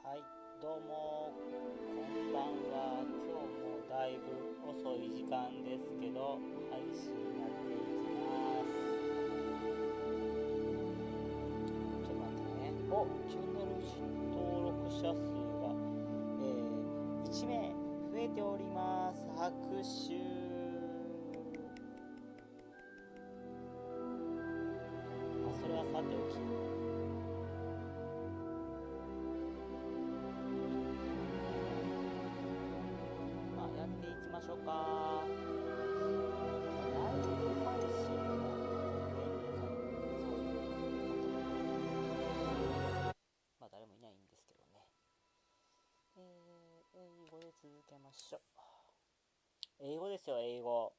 はい、どうも、こんばんは。今日もだいぶ遅い時間ですけど、配信やっていきます。ちょっと待ってね。チャンネル登録者数が、1名増えております。拍手。それはさておき。やっていきましょうか。ライブ配信の便利さ、そういう、誰もいないんですけどね。英語で続けましょう。英語ですよ、英語。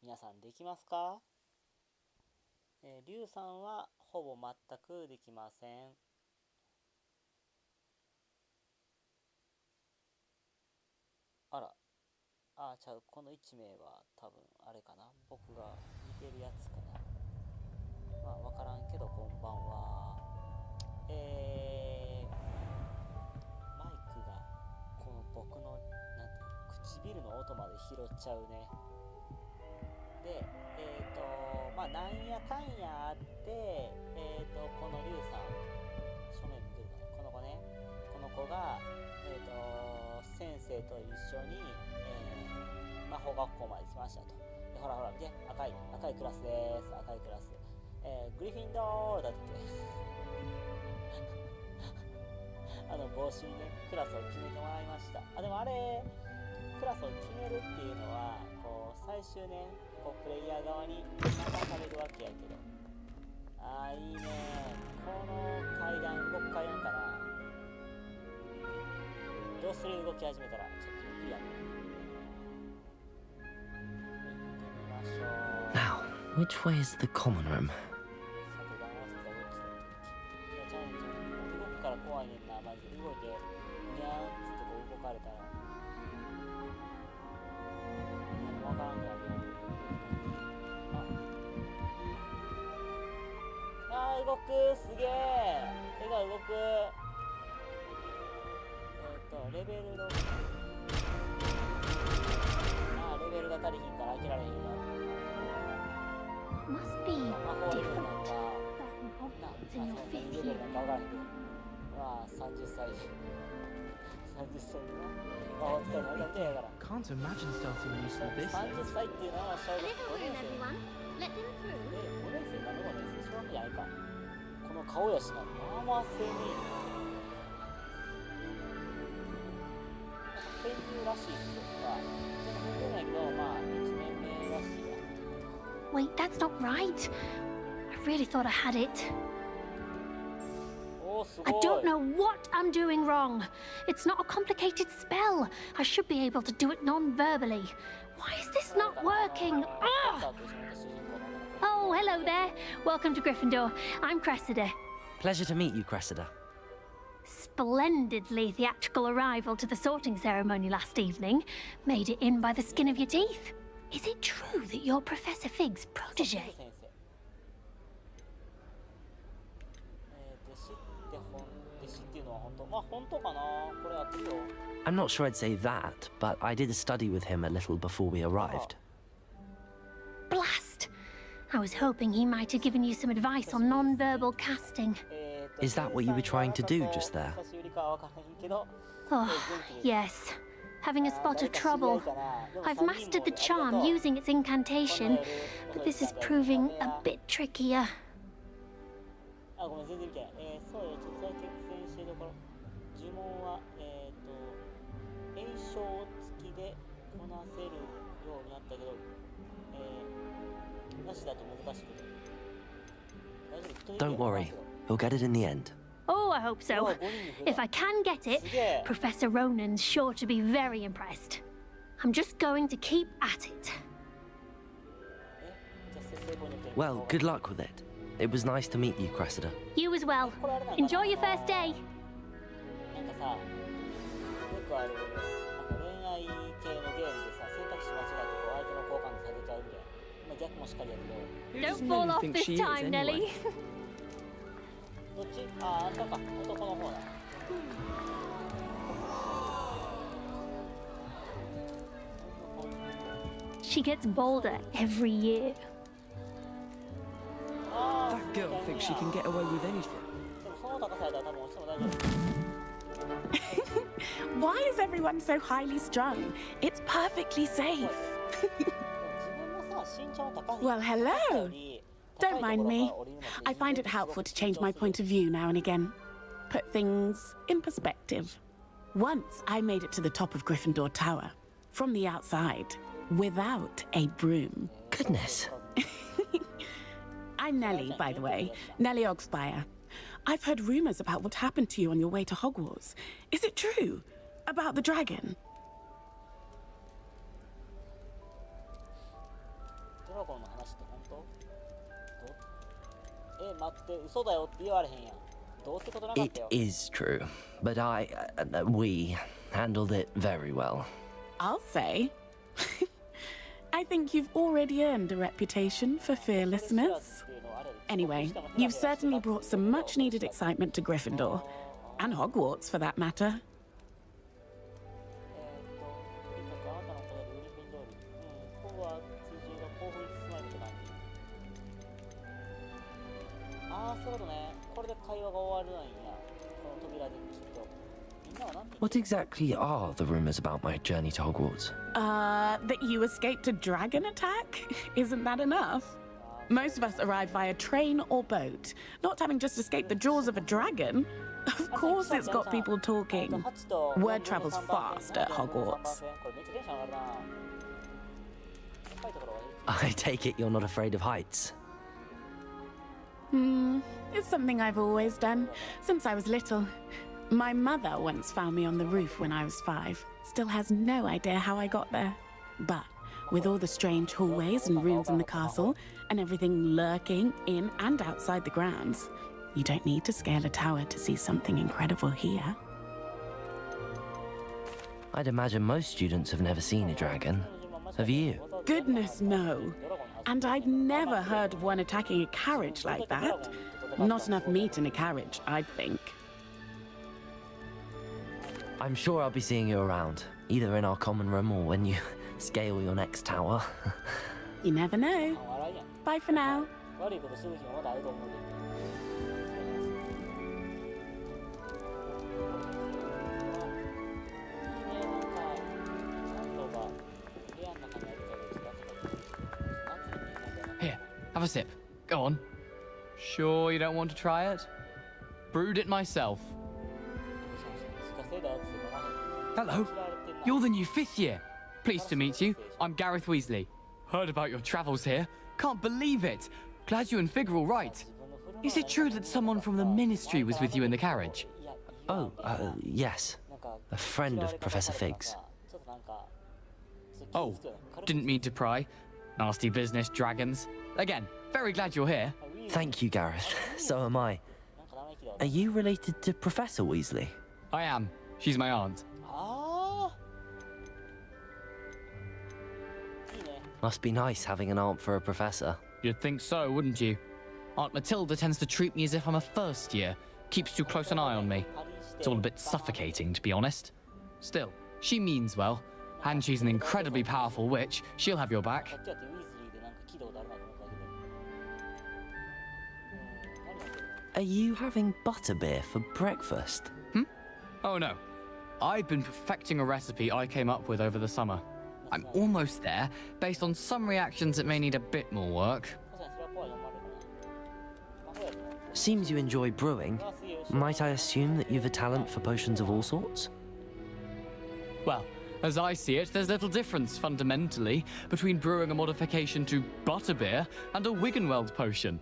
皆さんできますか？リュウさんはほぼ全くできません。この1名は多分あれかな、僕が見てるやつかな。わからんけど、こんばんは。マイクがこの僕の唇の音まで拾っちゃうね。で、なんやかんやあって、このリュウさん、正面見てるかな、この子ね、この子が、先生と一緒に、魔法学校まで来ましたと。で、ほら見て、赤いクラスです。赤いクラス。グリフィンドールだって帽子にね、クラスを決めてもらいました。でもあれ、クラスを決めるっていうのは、こう最終ね、こうプレイヤー側に流されるわけやけど、いいね。この階段、動く階段かな。どうする？動き始めたらちょっとゆっくりやね。行ってみましょう。 Now, which way is the common room? さて、談話室はどっちだっけ？いや、ちゃう動くから怖いねんな、マジで。動いて、にゃーんっつってこう動かれたら。わからんくなるよ。動く、すげえ。手が動く。レベル6。レベルが足りひんから開けられへんよ。Must be 魔法レベルなん different か、in your 何 fifth レベル year. なんか分からへんけど。30歳。30歳でな。魔法使いになりたいんじゃないから。Can't imagine starting a new school this 30歳っていうのは小学 Little 5 room, 年生。 everyone. Let them through. 5年生なの5年生小学校じゃないか。この顔やしな。まあ青年。編入らしいっすよ。全然ないけど、1年目らしいや。Wait, that's not right. I really thought I had it. す I ごい。 don't know what I'm doing wrong. It's not a complicated spell. I should be able to do it non-verbally. Why is this not working? Ugh! Oh, hello there. Welcome to Gryffindor. I'm Cressida. Pleasure to meet you, Cressida. Splendidly theatrical arrival to the sorting ceremony last evening. Made it in by the skin of your teeth. Is it true that you're Professor Fig's protege? I'm not sure I'd say that, but I did study with him a little before we arrived. Blast! I was hoping he might have given you some advice on non-verbal casting. Is that what you were trying to do just there? Oh, yes. Having a spot of trouble. I've mastered the charm using its incantation, but this is proving a bit trickier. ごめん、全然見てない。そうよ、ちょっとだけ苦戦してるところ。呪文は、炎症付きでこなせるようになったけど、なしだと難しくて。大丈夫？ Don't worry, you'll get it in the end. Oh, I hope so. If I can get it, Professor Ronan's sure to be very impressed. I'm just going to keep at it. Well, good luck with it. It was nice to meet you, Cressida. You as well. Enjoy your first day. なんかさ、よくある恋愛系のゲームでさ、選択肢間違えてこう相手の好感度下げちゃうみたいな。逆もしっかりやけど。 Don't fall off this time, Nelly. どっち？あんたか、男の方だ。She gets bolder every year. That girl thinks she can get away with anything. でもその高さやったら多分落ちても大丈夫。 Why is everyone so highly strung? It's perfectly safe. 自分のさ、身長の高い。 Well, hello. Don't mind me. I find it helpful to change my point of view now and again. Put things in perspective. Once I made it to the top of Gryffindor Tower, from the outside, without a broom. Goodness. I'm Nellie, by the way. Nellie Ogspire. I've heard rumors about what happened to you on your way to Hogwarts. Is it true? About the dragon? ドラゴンの話って本当？待って、嘘だよって言われへんやん。どうってことなかっ It たよ。 is true, but we handled it very well. I'll say. I think you've already earned a reputation for fearlessness. Anyway, you've certainly brought some much-needed excitement to Gryffindor. And Hogwarts, for that matter. そういうことね。これで会話が終わるんや。この扉できっと。みんなは何て言う What exactly are the rumors about my journey to Hogwarts? That you escaped a dragon attack? Isn't that enough? Most of us arrive via train or boat, not having just escaped the jaws of a dragon. Of course it's got people talking. Word travels fast at Hogwarts. I take it you're not afraid of heights. It's something I've always done, since I was little. My mother once found me on the roof when I was 5. Still has no idea how I got there. But with all the strange hallways and rooms in the castle, and everything lurking in and outside the grounds, you don't need to scale a tower to see something incredible here. I'd imagine most students have never seen a dragon. Have you? Goodness, no. And I've never heard of one attacking a carriage like that. Not enough meat in a carriage, I'd think. I'm sure I'll be seeing you around, either in our common room or when you scale your next tower. You never know. Bye for now. 悪いことする日もまだあると思うで。Here, have a sip. Go on. Sure you don't want to try it? Brewed it myself. Hello. You're the new 5th year. Pleased to meet you. I'm Gareth Weasley. Heard about your travels here. Can't believe it. Glad you and Fig are all right. Is it true that someone from the Ministry was with you in the carriage? Oh, yes. A friend of Professor Fig's. Oh, didn't mean to pry. Nasty business, dragons. Again, very glad you're here. Thank you, Gareth. So am I. Are you related to Professor Weasley? I am. She's my aunt. Must be nice having an aunt for a professor. You'd think so, wouldn't you? Aunt Matilda tends to treat me as if I'm a first year. Keeps too close an eye on me. It's all a bit suffocating, to be honest. Still, she means well. And she's an incredibly powerful witch. She'll have your back. Are you having butterbeer for breakfast? Oh no. I've been perfecting a recipe I came up with over the summer. I'm almost there. Based on some reactions, it may need a bit more work. Seems you enjoy brewing. Might I assume that you've a talent for potions of all sorts? Well, as I see it, there's little difference, fundamentally, between brewing a modification to butterbeer and a Wiggenweld potion.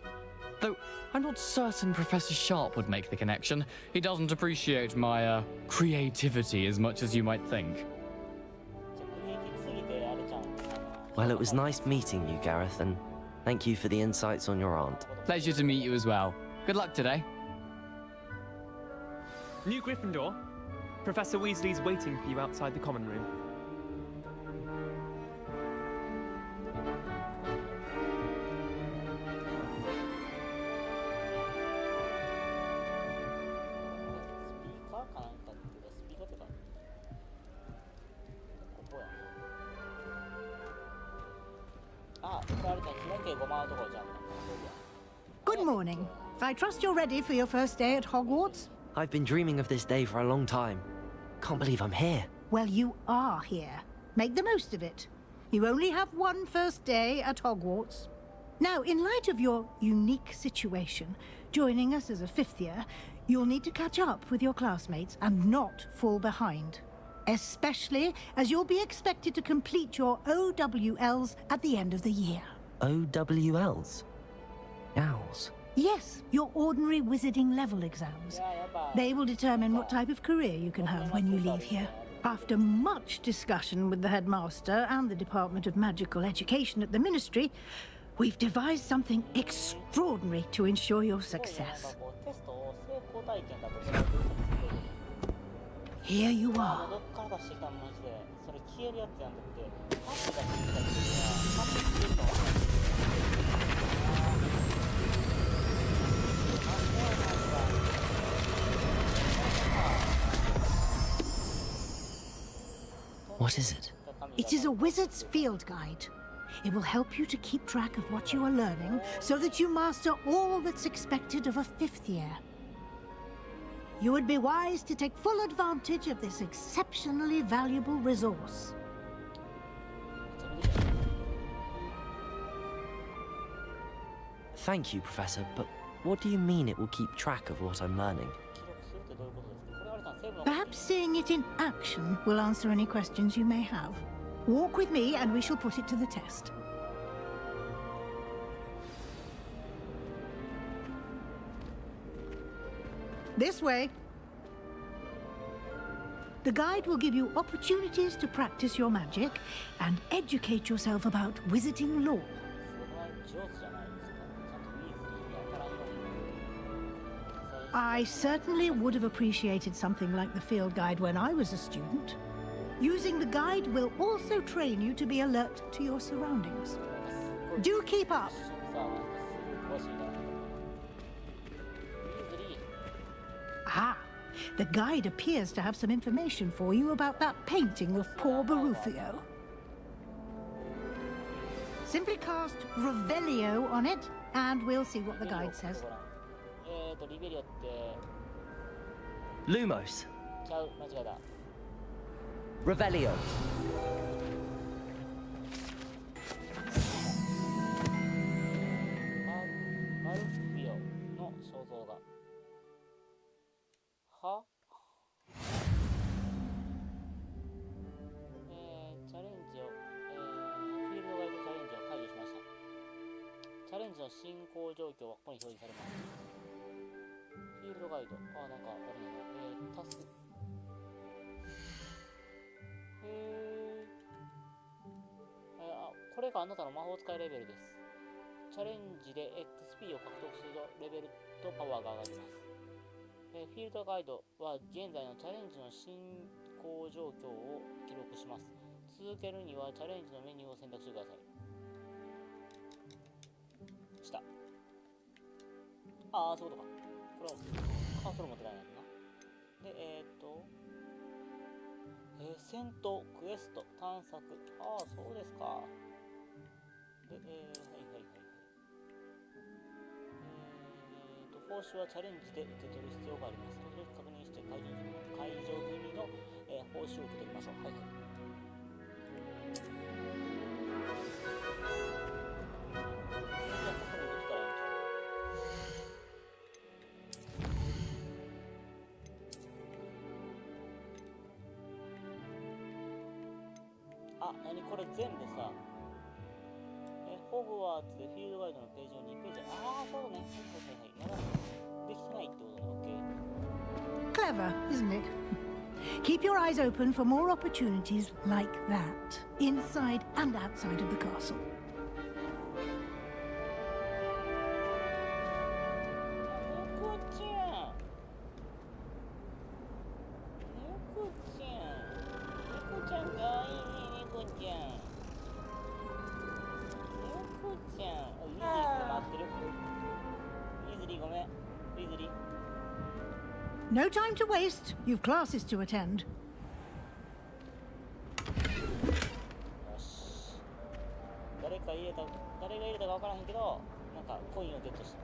Though, I'm not certain Professor Sharp would make the connection. He doesn't appreciate my, creativity as much as you might think. Well, it was nice meeting you, Gareth, and thank you for the insights on your aunt. Pleasure to meet you as well. Good luck today. New Gryffindor. Professor Weasley's waiting for you outside the common room. 時計5万のところじゃん。 Good morning. I trust you're ready for your first day at Hogwarts? I've been dreaming of this day for a long time. Can't believe I'm here. Well, you are here. Make the most of it. You only have one first day at Hogwarts. Now, in light of your unique situation, joining us as a fifth year, you'll need to catch up with your classmates and not fall behind. Especially as you'll be expected to complete your OWLs at the end of the year. OWLs? Owls. Yes, your ordinary wizarding level exams. They will determine what type of career you can have when you leave here. After much discussion with the headmaster and the Department of Magical Education at the Ministry, we've devised something extraordinary to ensure your success. Here you are. What is it? It is a wizard's field guide. It will help you to keep track of what you are learning so that you master all that's expected of a fifth year. You would be wise to take full advantage of this exceptionally valuable resource. Thank you, Professor, but what do you mean it will keep track of what I'm learning? Perhaps seeing it in action will answer any questions you may have. Walk with me and we shall put it to the test. This way. The guide will give you opportunities to practice your magic and educate yourself about wizarding lore. I certainly would have appreciated something like the field guide when I was a student. Using the guide will also train you to be alert to your surroundings. Do keep up! Ah, the guide appears to have some information for you about that painting of poor Barufio. Simply cast Revelio on it, and we'll see what the guide says. Lumos. Revelio. This これがあなたの魔法使いレベルです。チャレンジで XP を獲得するとレベルとパワーが上がります。フィールドガイドは現在のチャレンジの進行状況を記録します。続けるにはチャレンジのメニューを選択してください。下。ああ、そういうことか。これはカーソル持ってないやつな。で、戦闘、クエスト、探索。ああ、そうですか。で、はいはいはいはい。報酬はチャレンジで受け取る必要があります。時々確認して解除済みの、報酬を受け取りましょう。はいはい。あ、なにこれ全部さ、ホグワーツでフィールドガイドのページを2ページ。ああ、そうだね。はいはいはい。まだできてないってことだ。Clever, isn't it? Keep your eyes open for more opportunities like that, inside and outside of the castle. 猫ちゃん。猫ちゃん。猫ちゃんかわいいね、猫ちゃん。猫ちゃん。ウィズリー待ってる。ウィズリーごめん。ウィズリー。No time to waste. You've classes to attend. よし。誰か家誰が入れたか分からへんけど、なんかコインをゲットした。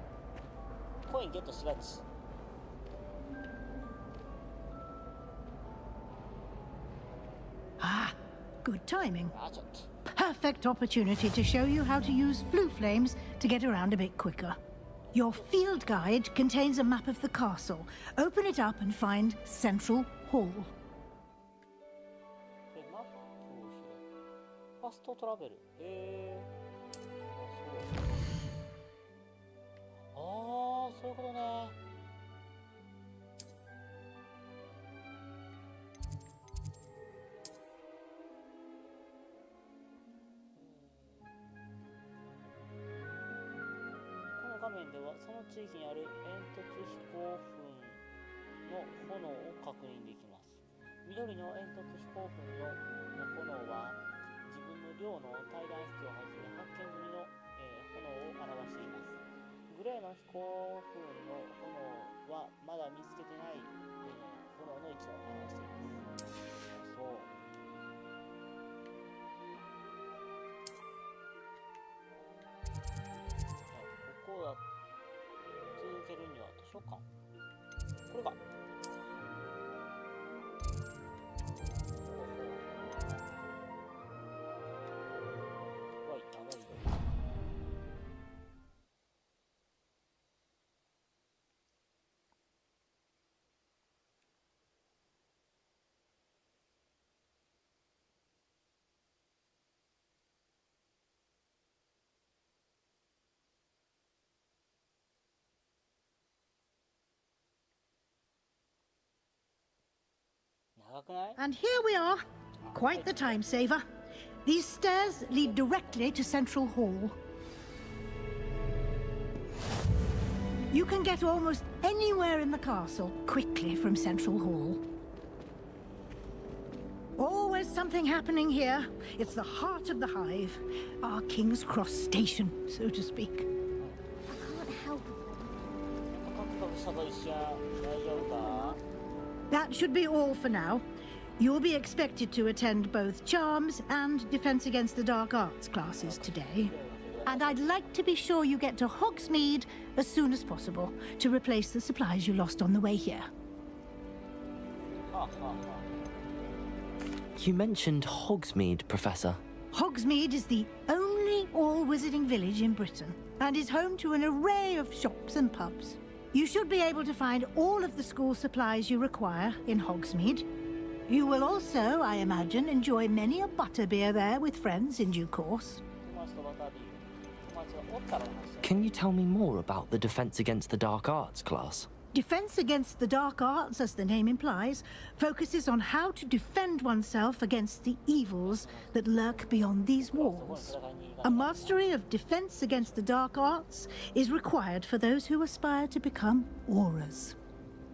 コインゲットしがち。Ah, good timing. あ、ちょっと。Perfect opportunity to show you how to use flue flames to get around a bit quicker. Your field guide contains a map of the castle. Open it up and find Central Hall. で、マップを開く。ファストトラベル。へー。あ、そういうことね。この画面ではその地域にある煙突飛行噴の炎を確認できます。緑の煙突飛行噴の炎は自分の寮の対談室をはじめ発見済みの、炎を表しています。グレーの飛行噴の炎はまだ見つけてない、炎の位置を表しています。そう。ここだ。続けるには図書館。これか。はい、やばいよ。長くない？ And here we are. Quite the time saver. These stairs lead directly to Central Hall. You can get almost anywhere in the castle quickly from Central Hall. Always something happening here. It's the heart of the hive. Our King's Cross station, so to speak. I can't help That should be all for now. You'll be expected to attend both Charms and Defense Against the Dark Arts classes today. And I'd like to be sure you get to Hogsmeade as soon as possible to replace the supplies you lost on the way here. You mentioned Hogsmeade, Professor. Hogsmeade is the only all-wizarding village in Britain and is home to an array of shops and pubs. You should be able to find all of the school supplies you require in Hogsmeade. You will also, I imagine, enjoy many a butterbeer there with friends in due course. Can you tell me more about the Defense Against the Dark Arts class? Defense Against the Dark Arts, as the name implies, focuses on how to defend oneself against the evils that lurk beyond these walls. A mastery of Defense Against the Dark Arts is required for those who aspire to become auras.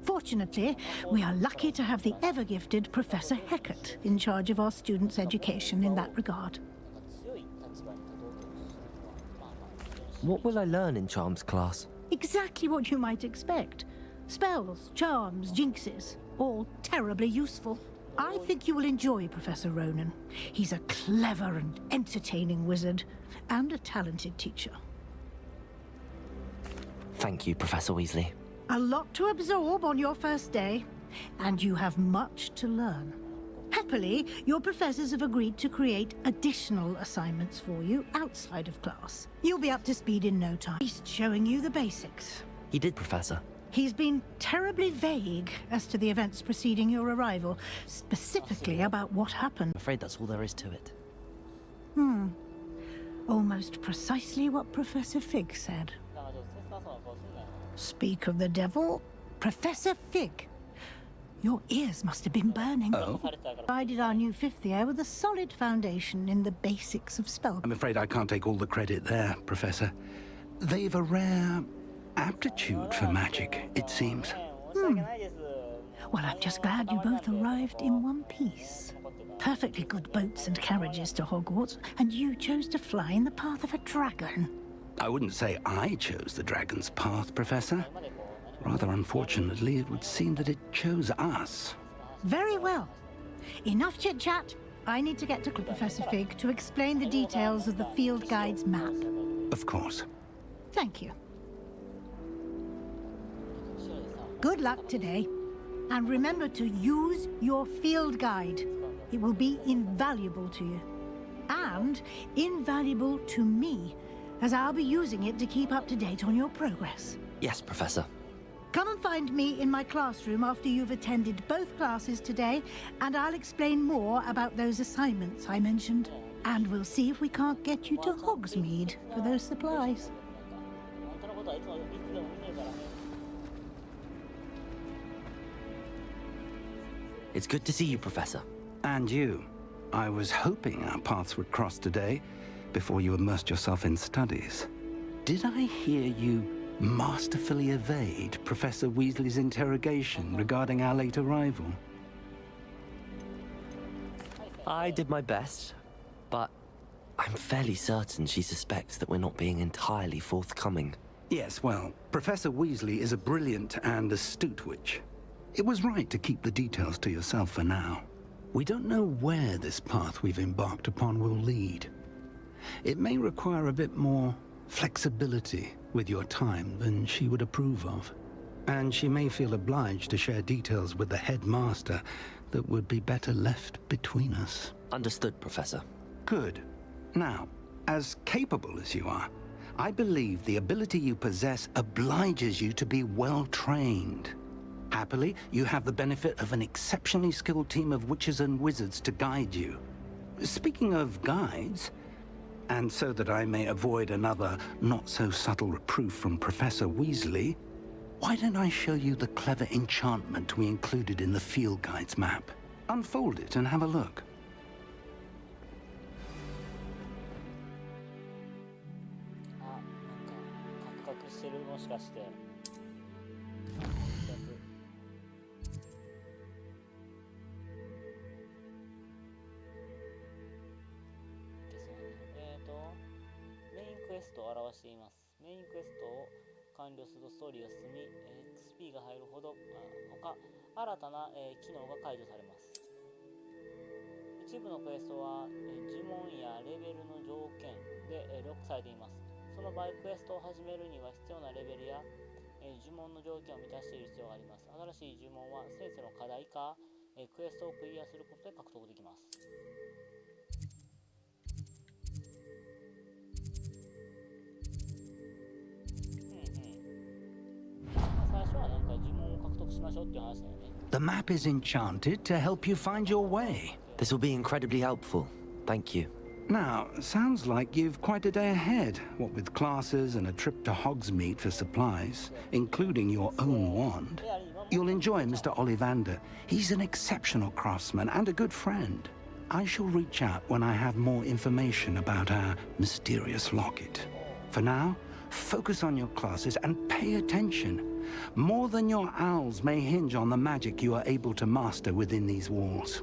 Fortunately, we are lucky to have the ever-gifted Professor Heckert in charge of our students' education in that regard. What will I learn in Charms class? Exactly what you might expect. Spells, charms, jinxes, all terribly useful. I think you will enjoy Professor Ronan. He's a clever and entertaining wizard, and a talented teacher. Thank you, Professor Weasley. A lot to absorb on your first day, and you have much to learn. Happily, your professors have agreed to create additional assignments for you outside of class. You'll be up to speed in no time. He's showing you the basics. He did, Professor. He's been terribly vague as to the events preceding your arrival, specifically about what happened. I'm afraid that's all there is to it. Almost precisely what Professor Fig said. Speak of the devil, Professor Fig. Your ears must have been burning. Provided our new fifth year with a solid foundation in the basics of spell. I'm afraid I can't take all the credit there, Professor. They've a rare aptitude for magic, it seems. Well, I'm just glad you both arrived in one piece. Perfectly good boats and carriages to Hogwarts, and you chose to fly in the path of a dragon. I wouldn't say I chose the dragon's path, Professor. Rather unfortunately, it would seem that it chose us. Very well. Enough chit-chat. I need to get to Professor Fig to explain the details of the field guide's map. Of course. Thank you. Good luck today. And remember to use your field guide. It will be invaluable to you. And invaluable to me, as I'll be using it to keep up to date on your progress. Yes, Professor. Come and find me in my classroom after you've attended both classes today, and I'll explain more about those assignments I mentioned. And we'll see if we can't get you to Hogsmeade for those supplies. It's good to see you, Professor. And you. I was hoping our paths would cross today, before you immersed yourself in studies. Did I hear you masterfully evade Professor Weasley's interrogation regarding our late arrival? I did my best, but I'm fairly certain she suspects that we're not being entirely forthcoming. Yes, well, Professor Weasley is a brilliant and astute witch. It was right to keep the details to yourself for now. We don't know where this path we've embarked upon will lead. It may require a bit more flexibility with your time than she would approve of. And she may feel obliged to share details with the headmaster that would be better left between us. Understood, Professor. Good. Now, as capable as you are, I believe the ability you possess obliges you to be well trained. Happily, you have the benefit of an exceptionally skilled team of witches and wizards to guide you. Speaking of guides, and so that I may avoid another not-so-subtle reproof from Professor Weasley, why don't I show you the clever enchantment we included in the field guide's map? Unfold it and have a look. Quest を表しています。メインクエストを完了するとストーリーが進み、XP が入るほど他新たな、機能が解除されます。一部のクエストは、呪文やレベルの条件で、ロックされています。その場合、クエストを始めるには必要なレベルや、呪文の条件を満たしている必要があります。新しい呪文は先生の課題か、クエストをクリアすることで獲得できます。The map is enchanted to help you find your way. This will be incredibly helpful. Thank you. Now, sounds like you've quite a day ahead, what with classes and a trip to Hogsmeade for supplies, including your own wand. You'll enjoy Mr. Ollivander. He's an exceptional craftsman and a good friend. I shall reach out when I have more information about our mysterious locket. For now, focus on your classes and pay attention. More than your owls may hinge on the magic you are able to master within these walls.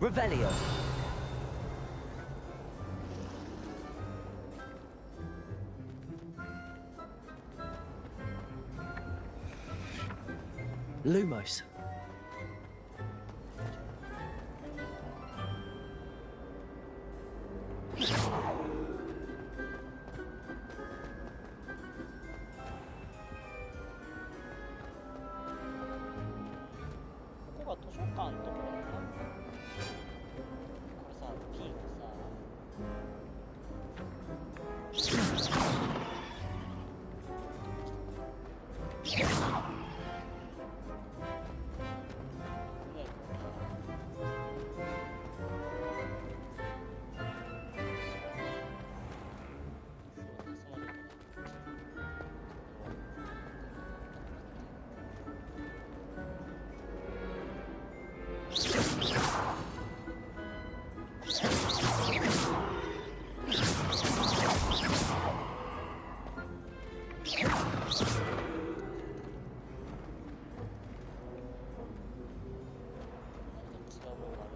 Revelio. Lumos. うものがある。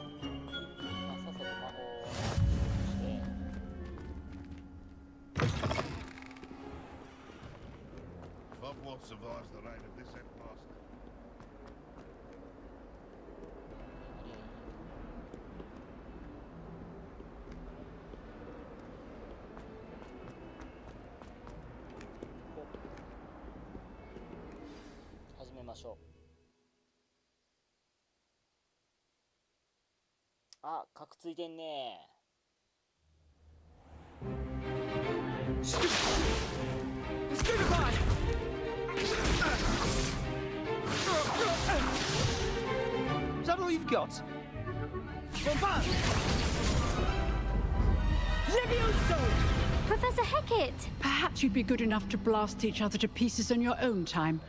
そっか。さっさと魔法をして。Hogwarts survives the reign of this headmaster. 始めましょう。あ、カクついてんね。Is that all you've got? Levioso! Professor Hecat! Perhaps you'd be good enough to blast each other to pieces in your own time.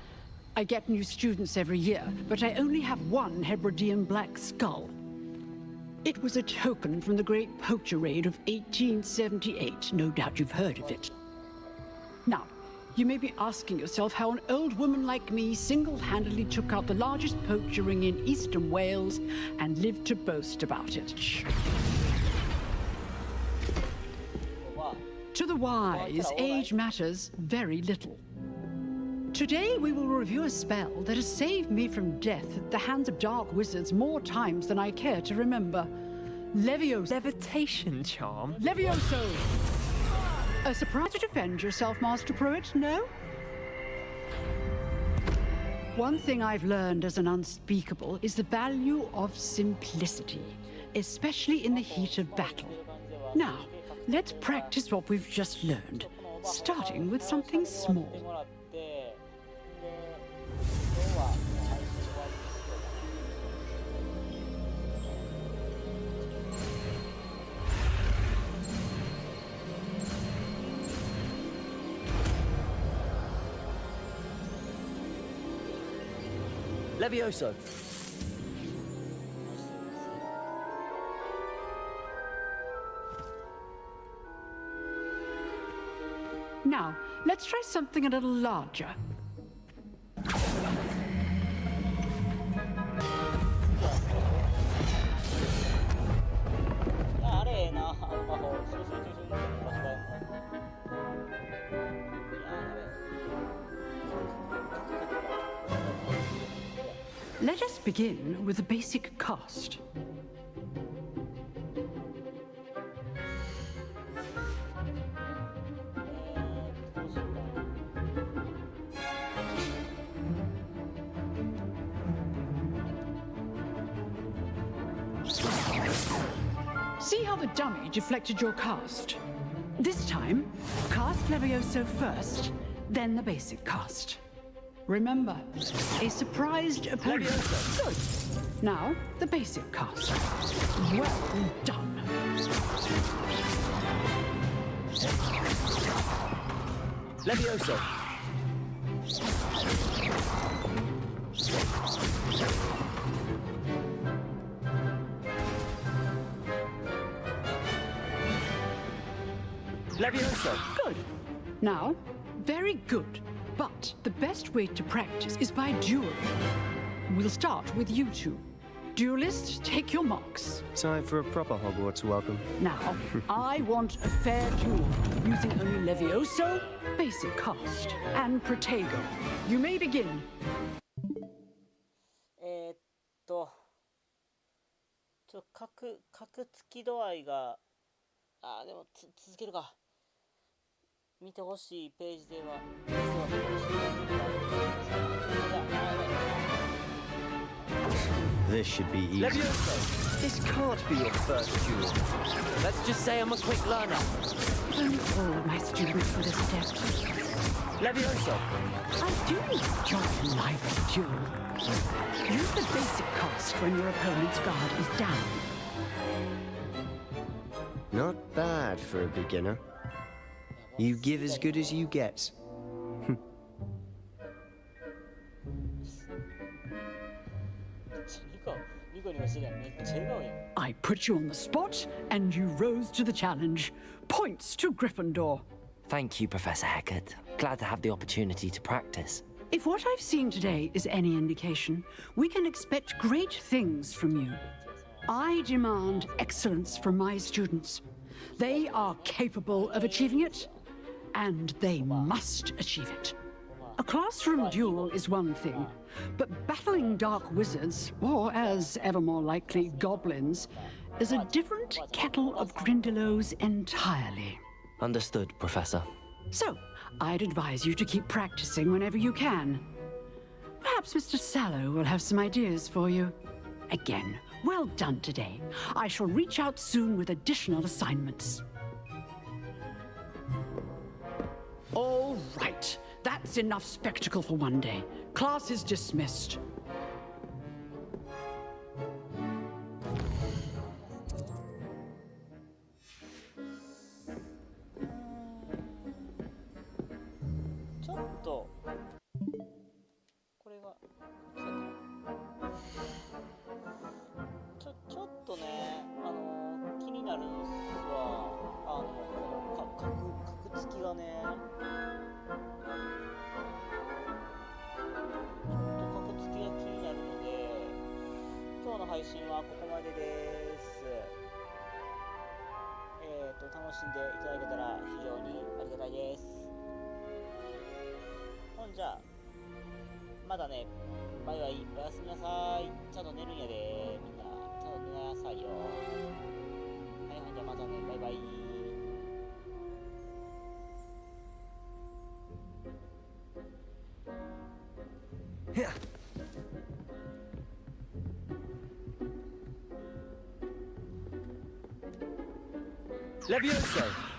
I get new students every year, but I only have one Hebridean black skull. It was a token from the Great Poacher Raid of 1878. No doubt you've heard of it. Now, you may be asking yourself how an old woman like me single-handedly took out the largest poacher ring in eastern Wales and lived to boast about it. To the wise, age matters very little. Today we will review a spell that has saved me from death at the hands of dark wizards more times than I care to remember. Levioso. Levitation charm? Levioso! A surprise to defend yourself, Master Pruitt, no? One thing I've learned as an unspeakable is the value of simplicity, especially in the heat of battle. Now, let's practice what we've just learned, starting with something small. Levioso. Now, let's try something a little larger. Let us begin with the basic cast. See how the dummy deflected your cast? This time, cast Levioso first, then the basic cast. Remember, a surprised opponent. Good. Now, the basic cast. Well done. Levioso. Levioso. Good. Now, very good. But the best way to practice is by dueling. We'll start with you two. Duelists, take your marks. Time for a proper Hogwarts welcome. Now, I want a fair duel, using only Levioso, basic cast, and Protego. You may begin. 格付き度合いが、でも続けるか。見てほしいページでは、This should be easy. Levioso. This can't be your first duel. Let's just say I'm a quick learner. All my students would have stepped. Levioso. I do enjoy lively duel. Use the basic cast when your opponent's guard is down. Not bad for a beginner. You give as good as you get. ニコニ国の資源めっちゃ多い。 I put you on the spot, and you rose to the challenge. Points to Gryffindor. Thank you, Professor Hecat. Glad to have the opportunity to practice. If what I've seen today is any indication, we can expect great things from you. I demand excellence from my students. They are capable of achieving it, and they must achieve it. A classroom duel is one thing, but battling dark wizards, or as ever more likely, goblins, is a different kettle of Grindylows entirely. Understood, Professor. So, I'd advise you to keep practicing whenever you can. Perhaps Mr. Sallow will have some ideas for you. Again, well done today. I shall reach out soon with additional assignments. All right. That's enough spectacle for one day. Class is dismissed.楽しんでいただけたら非常にありがたいです。ほんじゃまだね、バイバイ、おやすみなさい。ちゃんと寝るんやで、みんなちゃんと寝なさいよ。はい、ほんじゃまたね、バイバイ。Levioso!